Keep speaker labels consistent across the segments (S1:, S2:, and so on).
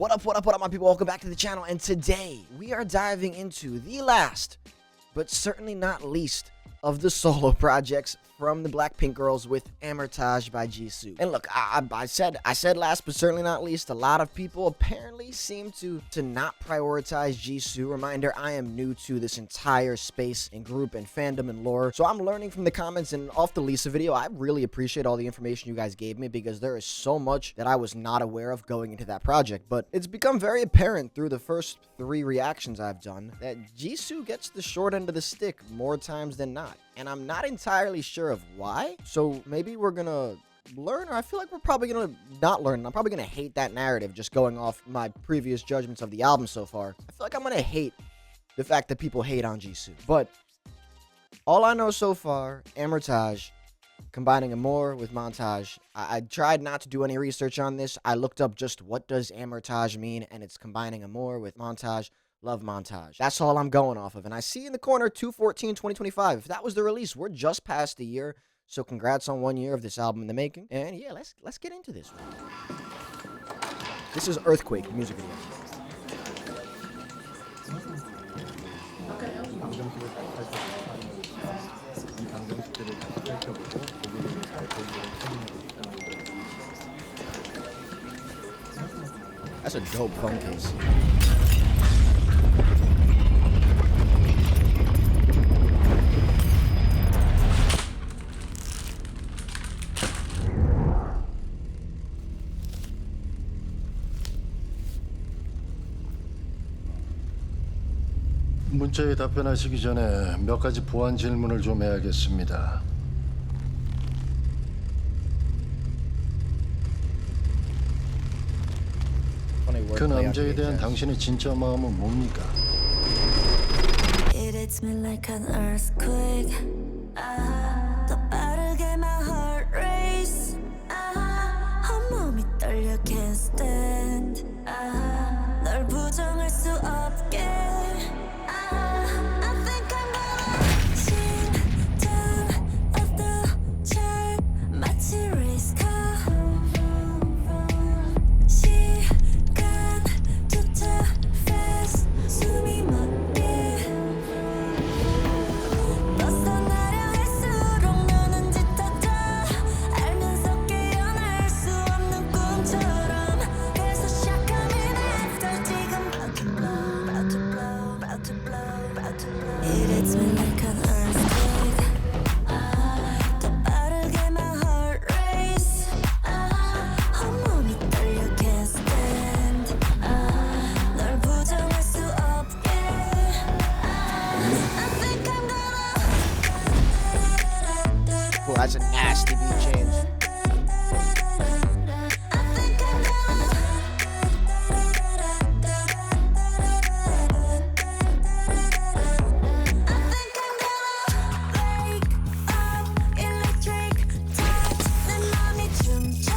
S1: What up, my people? Welcome back to the channel, and today we are diving into the last, but certainly not least, of the solo projects from the Blackpink girls with Amortage by Jisoo. And look, I said last, but certainly not least, a lot of people apparently seem to not prioritize Jisoo. Reminder, I am new to this entire space and group and fandom and lore, so I'm learning from the comments and off the Lisa video. I really appreciate all the information you guys gave me because there is so much that I was not aware of going into that project, but it's become very apparent through the first 3 reactions I've done that Jisoo gets the short end of the stick more times than not. And I'm not entirely sure of why, so maybe we're gonna learn, or I feel like we're probably gonna not learn. I'm probably gonna hate that narrative just going off my previous judgments of the album so far. I feel like I'm gonna hate the fact that people hate on Jisoo. But all I know so far, Amortage combining Amor with Montage. I tried not to do any research on this. I looked up just what does Amortage mean, and it's combining Amor with Montage. Love Montage. That's all I'm going off of. And I see in the corner 2/14/2025. If that was the release, we're just past a year. So congrats on 1 year of this album in the making. And yeah, let's get into this one. This is Earthquake music video. That's a dope phone case.
S2: 문자에 답변하시기 전에 몇 가지 보안 질문을 좀 해야겠습니다. 그 남자에 대한 당신의 진짜 마음은 뭡니까?
S3: It hits me like an earthquake. 더 빠르게 my heart race. 온몸이 떨려 can't stand. 널 부정할 수 없게. I think I'm gonna 심장 어떠잘 마치 race car. 시간조차 fast 숨이 멎게. 벗어나려 할수록 너는 짙어져. 알면서 깨어날 수 없는 꿈처럼. 그래서 시작하면 after 지금 about to blow, about to blow, about to blow, about to blow. It hits me like an earthquake. 더 빠르게 my heart race. 온몸이 떨려 can't stand. 널 부정할 수 없게. I think I'm gonna.
S1: Well, that's a nasty beat change.
S3: I think I'm gonna. I think I'm gonna wake up electric touch. 내 맘이 춤춰.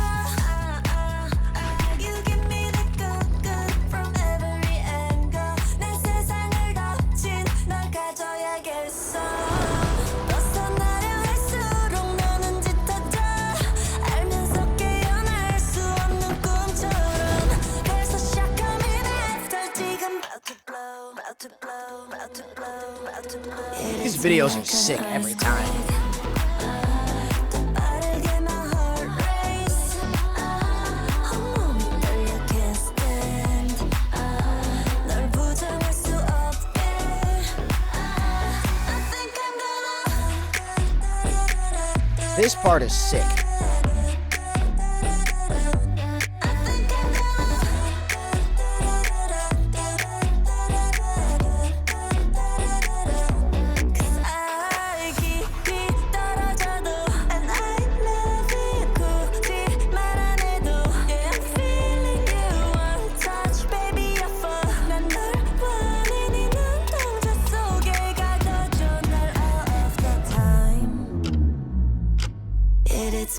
S3: You give me the good from every angle. 내 세상을 덮친 널 가져야겠어. 벗어나려 할수록 너는 짙어져. 알면서 깨어날 수 없는 꿈처럼. 그래서 시작하면 after 지금 about to blow, about to blow, about to blow, about to blow.
S1: These videos are sick every time.
S3: 더 빠르게 my heart race. 온몸이 떨려 can't stand. 널 부정할 수 없게. I think I'm gonna.
S1: This part is sick.
S3: I think I'm gonna. 'Cause I 깊이 떨어져도 and I love you 굳이 말 안 해도. Yeah, I'm feeling you one touch, baby, I fall. 난 널 원해 네 눈동자 속에 가둬줘 날 all of the time. It hits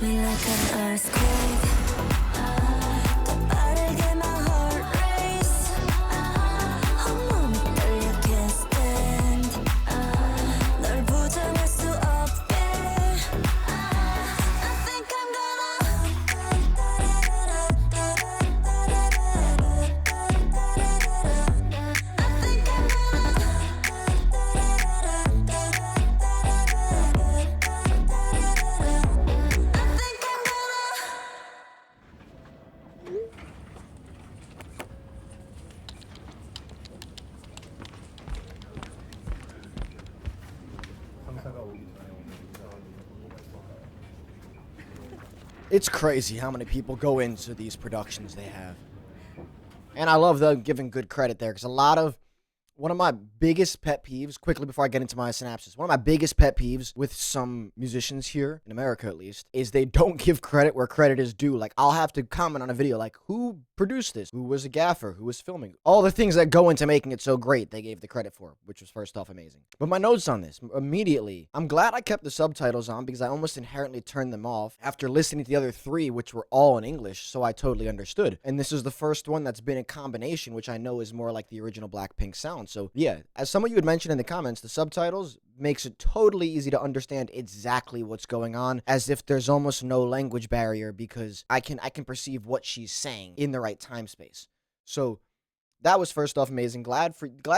S1: It's crazy how many people go into these productions they have. And I love them giving good credit there, because one of my biggest pet peeves, quickly before I get into my synopsis, one of my biggest pet peeves with some musicians here, in America at least, is they don't give credit where credit is due. Like, I'll have to comment on a video, like, who produced this? Who was a gaffer? Who was filming? All the things that go into making it so great, they gave the credit for, which was first off amazing. But my notes on this, immediately, I'm glad I kept the subtitles on, because I almost inherently turned them off after listening to the other three, which were all in English, so I totally understood. And this is the first one that's been a combination, which I know is more like the original Blackpink sound. So yeah, as some of you had mentioned in the comments, the subtitles makes it totally easy to understand exactly what's going on, as if there's almost no language barrier, because I can perceive what she's saying in the right time space. So that was first off amazing. Glad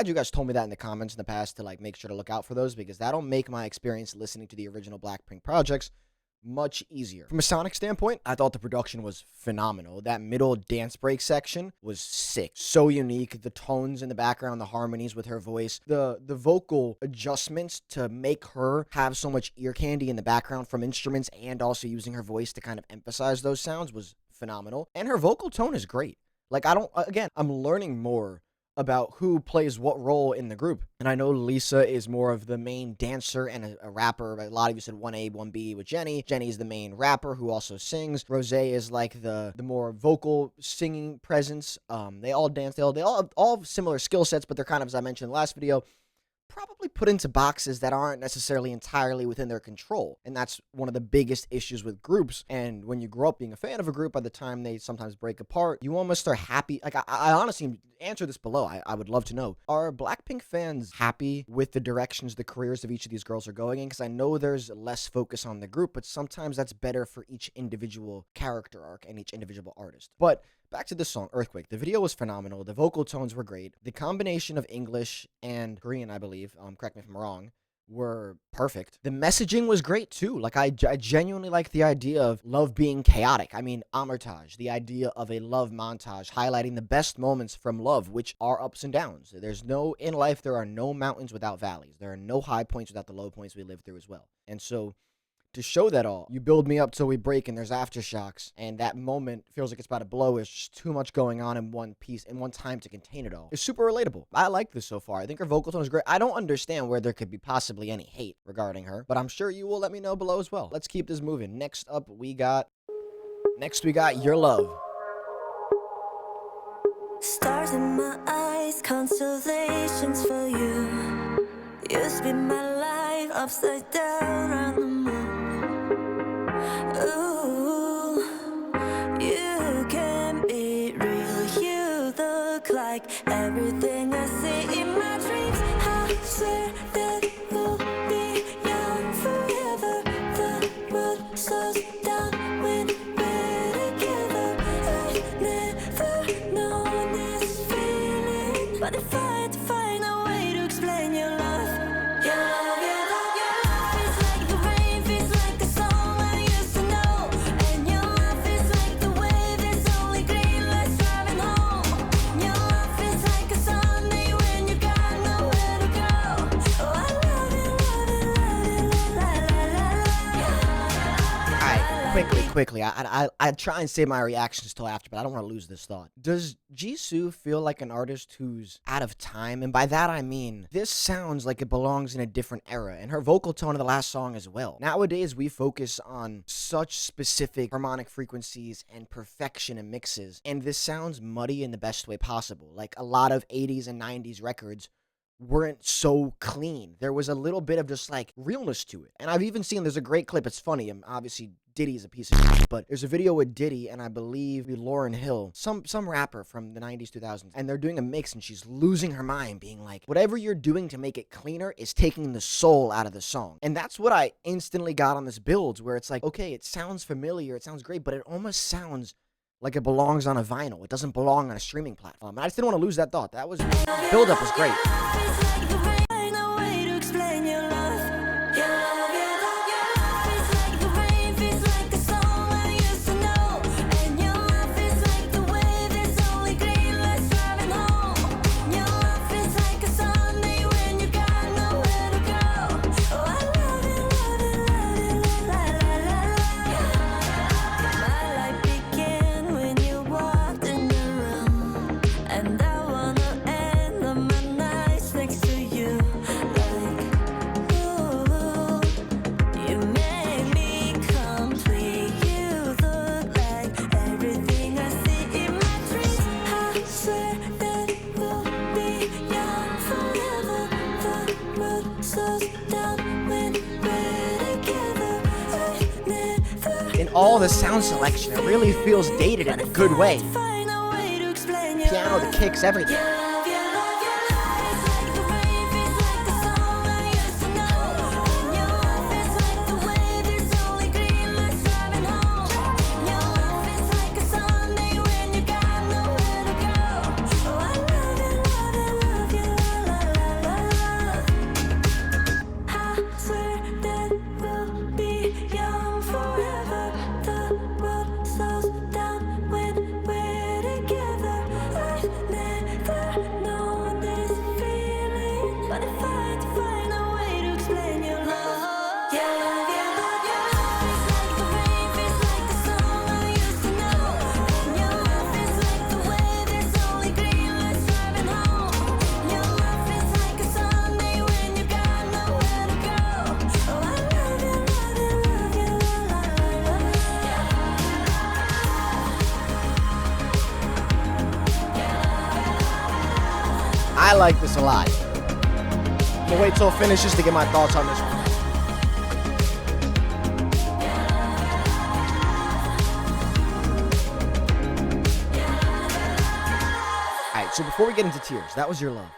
S1: you guys told me that in the comments in the past to like make sure to look out for those, because that'll make my experience listening to the original Blackpink projects much easier. From a sonic standpoint, I thought the production was phenomenal. That middle dance break section was sick. So unique. The tones in the background, the harmonies with her voice, the vocal adjustments to make her have so much ear candy in the background from instruments, and also using her voice to kind of emphasize those sounds was phenomenal. And her vocal tone is great. Like, I'm learning more about who plays what role in the group. And I know Lisa is more of the main dancer and a rapper. A lot of you said 1A, 1B with Jenny. Jenny's the main rapper who also sings. Rosé is like the more vocal singing presence. They all dance. They all have similar skill sets, but they're kind of, as I mentioned in the last video, probably put into boxes that aren't necessarily entirely within their control. And that's one of the biggest issues with groups. And when you grow up being a fan of a group, by the time they sometimes break apart, you almost are happy. Like, I honestly, answer this below. I would love to know. Are Blackpink fans happy with the directions the careers of each of these girls are going in? Because I know there's less focus on the group, but sometimes that's better for each individual character arc and each individual artist. But back to this song, Earthquake. The video was phenomenal. The vocal tones were great. The combination of English and Korean, I believe, correct me if I'm wrong, were perfect. The messaging was great too. Like, I genuinely like the idea of love being chaotic. I mean, Amortage, the idea of a love montage highlighting the best moments from love, which are ups and downs. In life, there are no mountains without valleys. There are no high points without the low points we live through as well. And so, to show that all, you build me up till we break and there's aftershocks, and that moment feels like it's about to blow. It's just too much going on in one piece, in one time to contain it all. It's super relatable. I like this so far. I think her vocal tone is great. I don't understand where there could be possibly any hate regarding her, but I'm sure you will let me know below as well. Let's keep this moving. Next we got Your Love.
S3: Stars in my eyes, constellations for you. You spin my life upside down on the moon. Ooh, you can be real. You look like everything I see in my dreams. I swear that we'll be young forever. The world slows down when we're together. I've never known this feeling, but if I had to find a way to explain your love, your love, your love, your love is like the rain, feels like a song I used to know. And your love is like the wave, there's only green lights driving home. Your love is like a Sunday when you got nowhere to go. Oh, I love it, love it, love it, la la la la.
S1: Alright, quickly. I try and save my reactions till after, but I don't want to lose this thought. Does Jisoo feel like an artist who's out of time? And by that I mean, this sounds like it belongs in a different era, and her vocal tone in the last song as well. Nowadays, we focus on such specific harmonic frequencies and perfection in mixes, and this sounds muddy in the best way possible. Like, a lot of 80s and 90s records weren't so clean. There was a little bit of just like realness to it. And I've even seen, there's a great clip, it's funny, obviously Diddy's a piece of shit, but there's a video with Diddy and I believe Lauryn Hill, some rapper from the 90s, 2000s, and they're doing a mix and she's losing her mind, being like, whatever you're doing to make it cleaner is taking the soul out of the song. And that's what I instantly got on this build, where it's like, okay, it sounds familiar, it sounds great, but it almost sounds like it belongs on a vinyl. It doesn't belong on a streaming platform. And I just didn't want to lose that thought. The build-up was great. all the sound selection, it really feels dated in a good way. Piano, the kicks, everything. I like this a lot. I'll wait till it finishes to get my thoughts on this one. Alright, so before we get into Tears, that was Your Love.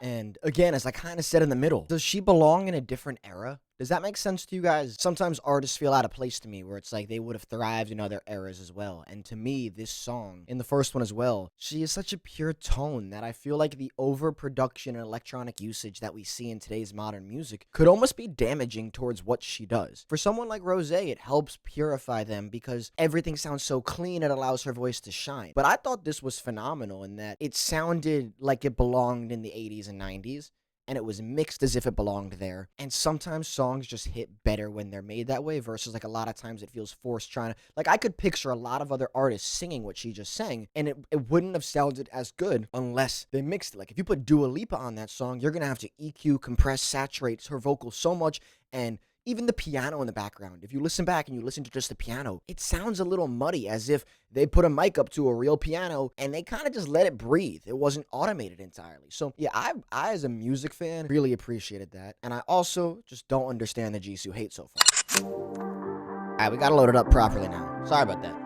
S1: And again, as I kind of said in the middle, does she belong in a different era? Does that make sense to you guys? Sometimes artists feel out of place to me, where it's like they would have thrived in other eras as well. And to me, this song, in the first one as well, she is such a pure tone that I feel like the overproduction and electronic usage that we see in today's modern music could almost be damaging towards what she does. For someone like Rose, it helps purify them because everything sounds so clean, it allows her voice to shine. But I thought this was phenomenal in that it sounded like it belonged in the 80s and 90s. And it was mixed as if it belonged there. And sometimes songs just hit better when they're made that way versus like a lot of times it feels forced trying to... Like I could picture a lot of other artists singing what she just sang and it wouldn't have sounded as good unless they mixed it. Like if you put Dua Lipa on that song, you're going to have to EQ, compress, saturate her vocals so much, and even the piano in the background. If you listen back and you listen to just the piano, it sounds a little muddy, as if they put a mic up to a real piano and they kind of just let it breathe. It wasn't automated entirely. So yeah, I as a music fan really appreciated that. And I also just don't understand the Jisoo hate so far. All right, we gotta load it up properly now. Sorry about that.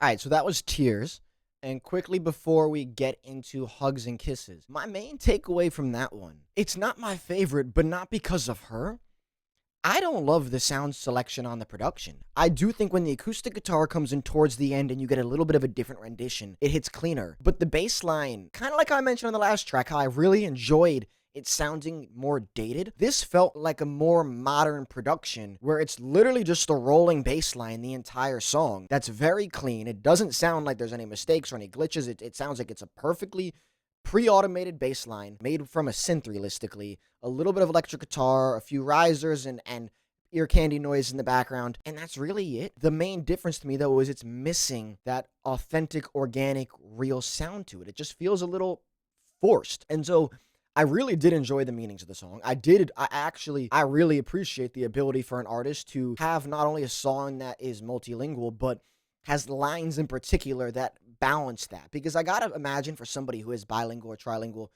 S1: Alright, so that was Tears. And quickly before we get into Hugs and Kisses, my main takeaway from that one, it's not my favorite, but not because of her. I don't love the sound selection on the production. I do think when the acoustic guitar comes in towards the end and you get a little bit of a different rendition, it hits cleaner. But the bass line, kind of like I mentioned on the last track, how I really enjoyed it sounding more dated. This felt like a more modern production where it's literally just a rolling bass line the entire song. That's very clean. It doesn't sound like there's any mistakes or any glitches. It sounds like it's a perfectly pre-automated bass line made from a synth realistically, a little bit of electric guitar, a few risers, and ear candy noise in the background, and that's really it. The main difference to me though is it's missing that authentic, organic, real sound to it. It just feels a little forced. And so I really did enjoy the meanings of the song. I really appreciate the ability for an artist to have not only a song that is multilingual, but has lines in particular that balance that. Because I gotta imagine for somebody who is bilingual or trilingual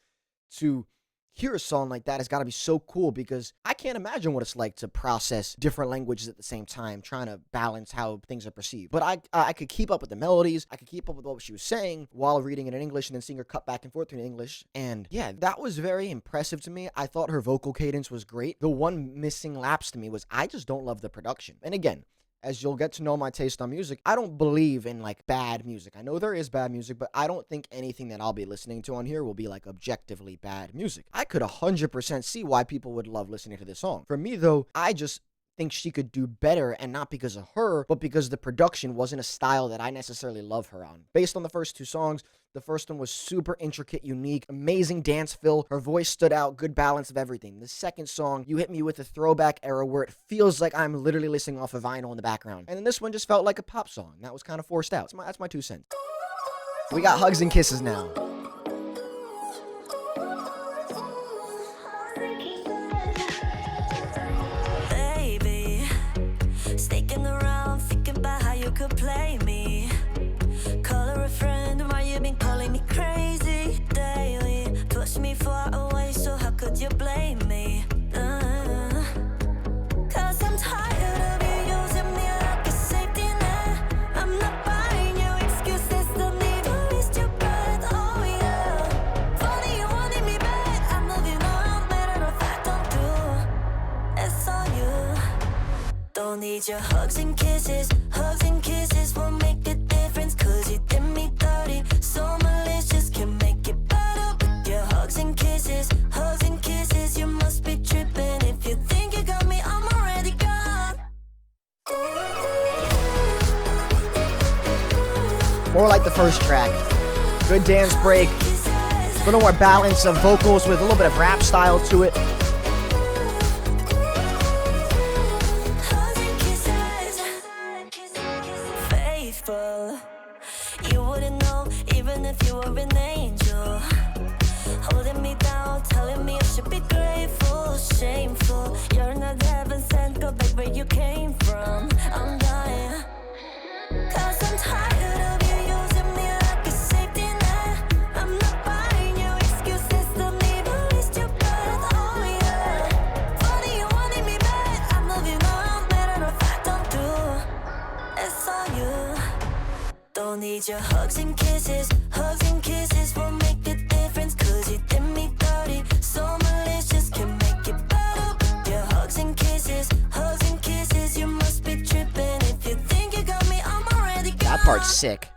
S1: to hear a song like that has got to be so cool, because I can't imagine what it's like to process different languages at the same time, trying to balance how things are perceived. But I could keep up with the melodies, I could keep up with what she was saying while reading it in English and then seeing her cut back and forth in English. And yeah, that was very impressive to me. I thought her vocal cadence was great. The one missing lapse to me was I just don't love the production. And again, as you'll get to know my taste on music, I don't believe in like bad music. I know there is bad music, but I don't think anything that I'll be listening to on here will be like objectively bad music. I could 100% see why people would love listening to this song. For me though, I just think she could do better, and not because of her, but because the production wasn't a style that I necessarily love her on. Based on the first two songs, the first one was super intricate, unique, amazing dance fill. Her voice stood out, good balance of everything. The second song, you hit me with a throwback era where it feels like I'm literally listening off a vinyl in the background. And then this one just felt like a pop song. That was kind of forced out. That's my 2 cents. We got Hugs and Kisses now.
S3: Sticking around, thinking about how you could play me. Call her a friend, why you been calling me crazy daily? Push me far away, so how could you blame me? Cause I'm tired of you using me like a safety net. I'm not buying your excuses, don't need to waste your breath, oh yeah. Funny you wanted me back, I'm moving on, matter of fact, don't do. It's all you. Don't need your hugs and kisses won't make a difference, cause you did me dirty, so malicious, can make it better with your hugs and kisses, you must be tripping, if you think you got me, I'm already gone.
S1: More like the first track. Good dance break, a little more balance of vocals with a little bit of rap style to it.
S3: You wouldn't know, even if you were an angel. Holding me down, telling me I should be grateful, shameful. You're not heaven sent, go back where you came from. I'm dying, cause I'm tired of you using me like a safety net. I'm not buying your excuses, don't need to waste your breath, oh yeah. Funny you wanted me back, I'm moving on, matter of fact, don't do. It's all you. Don't need your hugs and kisses won't make a difference, cause you did me dirty, so malicious, can make it better with your hugs and kisses, you must be tripping, if you think you got me, I'm already gone.
S1: That part's sick.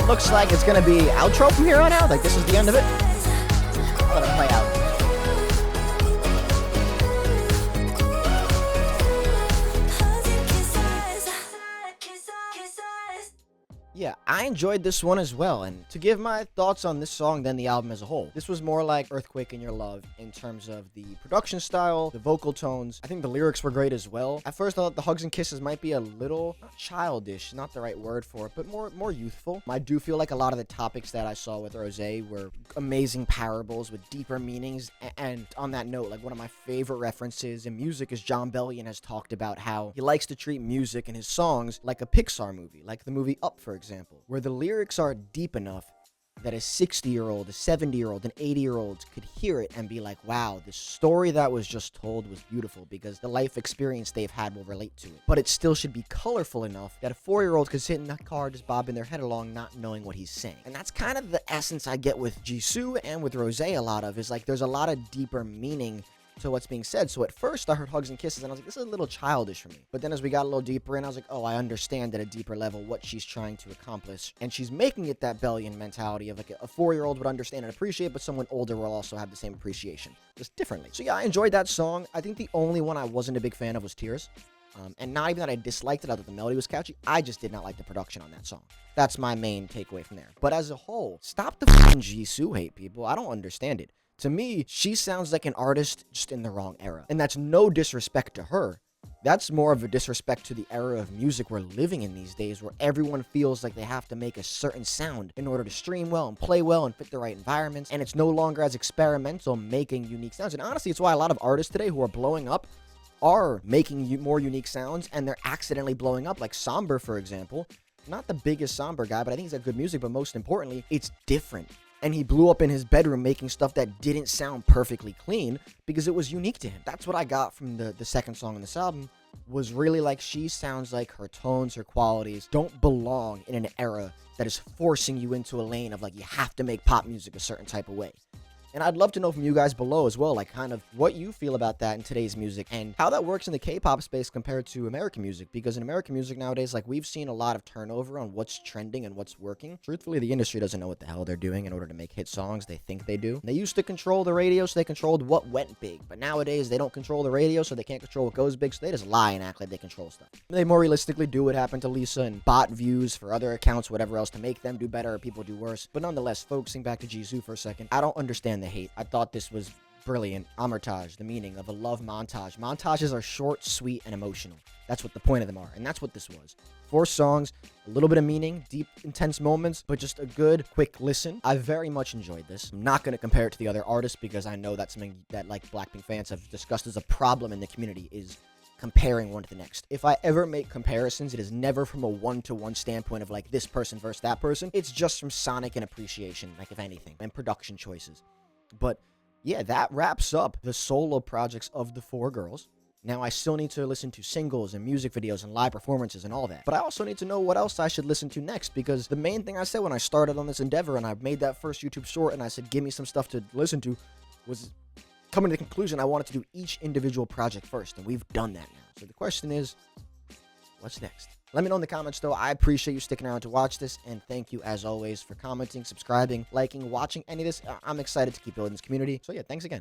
S1: Looks like it's gonna be outro from here on out. Like this is the end of it. I'll let it play out. Yeah, I enjoyed this one as well, and to give my thoughts on this song than the album as a whole, this was more like Earthquake in Your Love in terms of the production style, the vocal tones. I think the lyrics were great as well. At first I thought the hugs and kisses might be a little, not childish, not the right word for it, but more youthful. I do feel like a lot of the topics that I saw with Rose were amazing parables with deeper meanings, and on that note, like one of my favorite references in music is John Bellion has talked about how he likes to treat music and his songs like a Pixar movie, like the movie Up, for example, where the lyrics are deep enough that a 60-year-old, a 70-year-old, an 80-year-old could hear it and be like, wow, the story that was just told was beautiful because the life experience they've had will relate to it. But it still should be colorful enough that a 4-year-old could sit in that car just bobbing their head along not knowing what he's saying. And that's kind of the essence I get with Jisoo and with Rose a lot of, is like there's a lot of deeper meaning to what's being said. So at first I heard hugs and kisses and I was like, this is a little childish for me. But then as we got a little deeper in, I was like, oh, I understand at a deeper level what she's trying to accomplish. And she's making it that Bellion mentality of like a 4-year-old would understand and appreciate, but someone older will also have the same appreciation, just differently. So yeah, I enjoyed that song. I think the only one I wasn't a big fan of was Tears. And not even that I disliked it, I thought the melody was catchy. I just did not like the production on that song. That's my main takeaway from there. But as a whole, stop the f***ing Jisoo hate, people. I don't understand it. To me, she sounds like an artist just in the wrong era. And that's no disrespect to her. That's more of a disrespect to the era of music we're living in these days, where everyone feels like they have to make a certain sound in order to stream well and play well and fit the right environments. And it's no longer as experimental making unique sounds. And honestly, it's why a lot of artists today who are blowing up are making more unique sounds, and they're accidentally blowing up. Like Somber, for example. Not the biggest Somber guy, but I think he's got good music. But most importantly, it's different. And he blew up in his bedroom making stuff that didn't sound perfectly clean because it was unique to him. That's what I got from the second song on this album, was really like she sounds like her tones, her qualities don't belong in an era that is forcing you into a lane of like you have to make pop music a certain type of way. And I'd love to know from you guys below as well, like kind of what you feel about that in today's music and how that works in the K-pop space compared to American music. Because in American music nowadays, like we've seen a lot of turnover on what's trending and what's working. Truthfully, the industry doesn't know what the hell they're doing in order to make hit songs. They think they do. They used to control the radio, so they controlled what went big. But nowadays, they don't control the radio, so they can't control what goes big. So they just lie and act like they control stuff. They more realistically do what happened to Lisa and bot views for other accounts, whatever else, to make them do better or people do worse. But nonetheless, focusing back to Jisoo for a second, I don't understand the hate. I thought this was brilliant. Amortage, the meaning of a love montage. Montages are short, sweet, and emotional. That's what the point of them are, and that's what this was. 4 songs, a little bit of meaning, deep, intense moments, but just a good, quick listen. I very much enjoyed this. I'm not going to compare it to the other artists because I know that's something that like Blackpink fans have discussed as a problem in the community, is comparing one to the next. If I ever make comparisons, it is never from a one-to-one standpoint of like this person versus that person. It's just from sonic and appreciation, like if anything, and production choices. But yeah, that wraps up the solo projects of the 4 girls. Now, I still need to listen to singles and music videos and live performances and all that. But I also need to know what else I should listen to next, because the main thing I said when I started on this endeavor and I made that first YouTube short and I said, give me some stuff to listen to, was coming to the conclusion I wanted to do each individual project first. And we've done that now. So the question is, what's next? Let me know in the comments, though. I appreciate you sticking around to watch this, and thank you, as always, for commenting, subscribing, liking, watching any of this. I'm excited to keep building this community. So, yeah, thanks again.